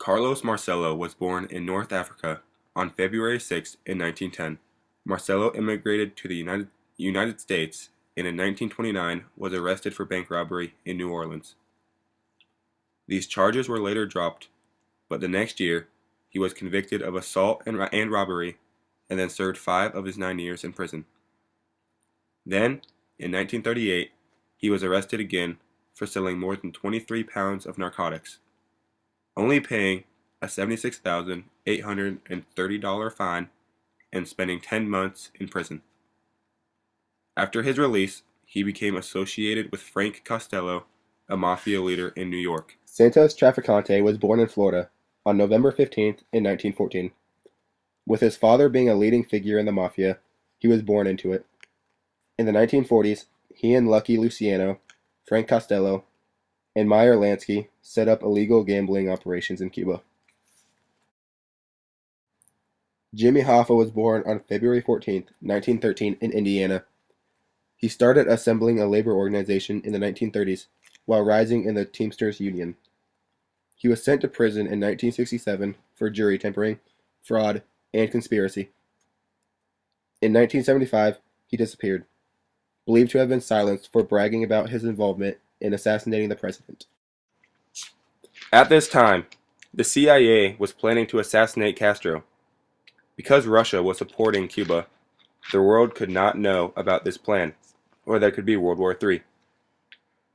Carlos Marcello was born in North Africa on February 6 in 1910. Marcello immigrated to the United States and in 1929 was arrested for bank robbery in New Orleans. These charges were later dropped, but the next year he was convicted of assault and robbery and then served 5 of his 9 years in prison. Then, in 1938, he was arrested again for selling more than 23 pounds of narcotics, only paying a $76,830 fine and spending 10 months in prison. After his release, he became associated with Frank Costello, a mafia leader in New York. Santos Trafficante was born in Florida on November 15th in 1914. With his father being a leading figure in the mafia, he was born into it. In the 1940s, he and Lucky Luciano, Frank Costello, and Meyer Lansky set up illegal gambling operations in Cuba. Jimmy Hoffa was born on February 14, 1913 in Indiana. He started assembling a labor organization in the 1930s while rising in the Teamsters Union. He was sent to prison in 1967 for jury tampering, fraud, and conspiracy. In 1975, he disappeared, believed to have been silenced for bragging about his involvement in assassinating the president. At this time, the CIA was planning to assassinate Castro. Because Russia was supporting Cuba, the world could not know about this plan, or there could be World War III.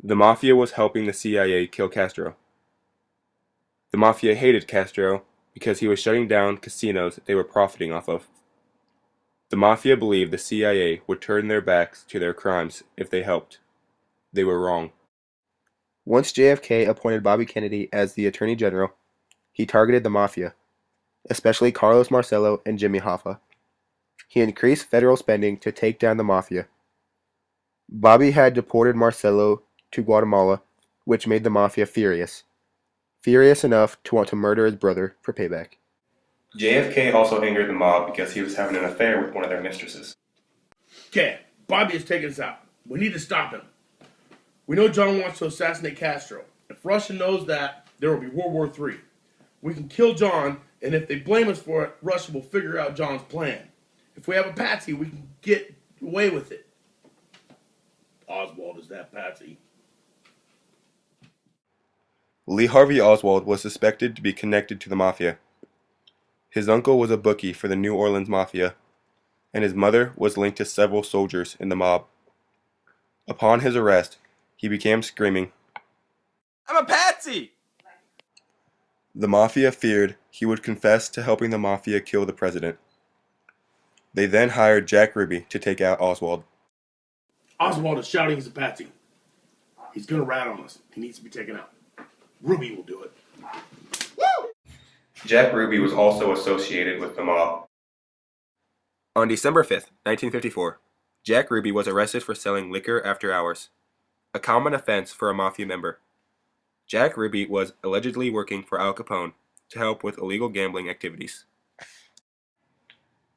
The Mafia was helping the CIA kill Castro. The Mafia hated Castro because he was shutting down casinos they were profiting off of. The Mafia believed the CIA would turn their backs to their crimes if they helped. They were wrong. Once JFK appointed Bobby Kennedy as the Attorney General, he targeted the Mafia, especially Carlos Marcello and Jimmy Hoffa. He increased federal spending to take down the Mafia. Bobby had deported Marcello to Guatemala, which made the Mafia furious enough to want to murder his brother for payback. JFK also angered the mob because he was having an affair with one of their mistresses. Okay, Bobby is taking us out. We need to stop him. We know John wants to assassinate Castro. If Russia knows that, there will be World War III. We can kill John, and if they blame us for it, Russia will figure out John's plan. If we have a patsy, we can get away with it. Oswald is that patsy. Lee Harvey Oswald was suspected to be connected to the Mafia. His uncle was a bookie for the New Orleans Mafia, and his mother was linked to several soldiers in the mob. Upon his arrest, he began screaming, "I'm a patsy!" The Mafia feared he would confess to helping the Mafia kill the president. They then hired Jack Ruby to take out Oswald. Oswald is shouting he's a patsy. He's going to rat on us. He needs to be taken out. Ruby will do it. Woo! Jack Ruby was also associated with the mob. On December 5th, 1954, Jack Ruby was arrested for selling liquor after hours, a common offense for a Mafia member. Jack Ruby was allegedly working for Al Capone to help with illegal gambling activities.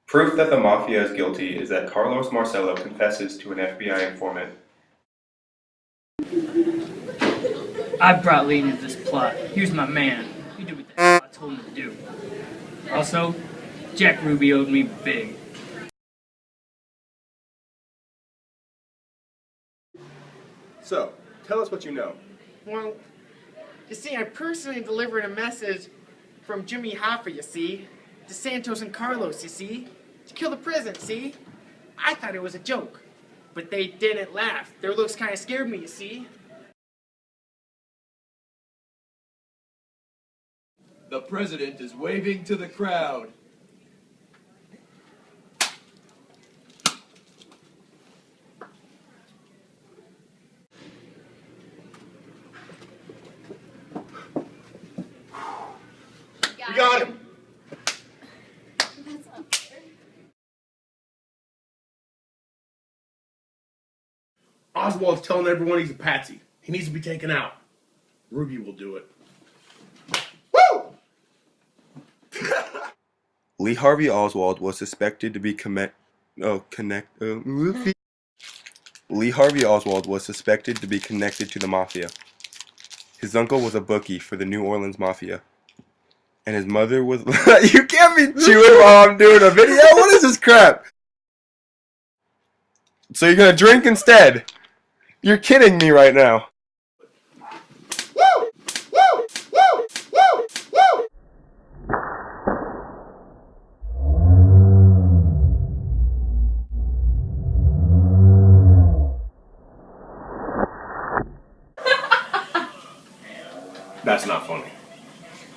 Proof that the Mafia is guilty is that Carlos Marcello confesses to an FBI informant. I brought Lee into this plot. He was my man. He did what the hell I told him to do. Also, Jack Ruby owed me big. So, tell us what you know. Well, you see, I personally delivered a message from Jimmy Hoffa, you see, to Santos and Carlos, you see, to kill the president, see? I thought it was a joke, but they didn't laugh. Their looks kind of scared me, you see? The president is waving to the crowd. We got him. That's not fair. Oswald's telling everyone he's a patsy. He needs to be taken out. Ruby will do it. Woo! Lee Harvey Oswald was suspected to be Lee Harvey Oswald was suspected to be connected to the Mafia. His uncle was a bookie for the New Orleans Mafia. And his mother was. You can't be chewing while I'm doing a video. What is this crap? So you're gonna drink instead? You're kidding me right now. That's not funny.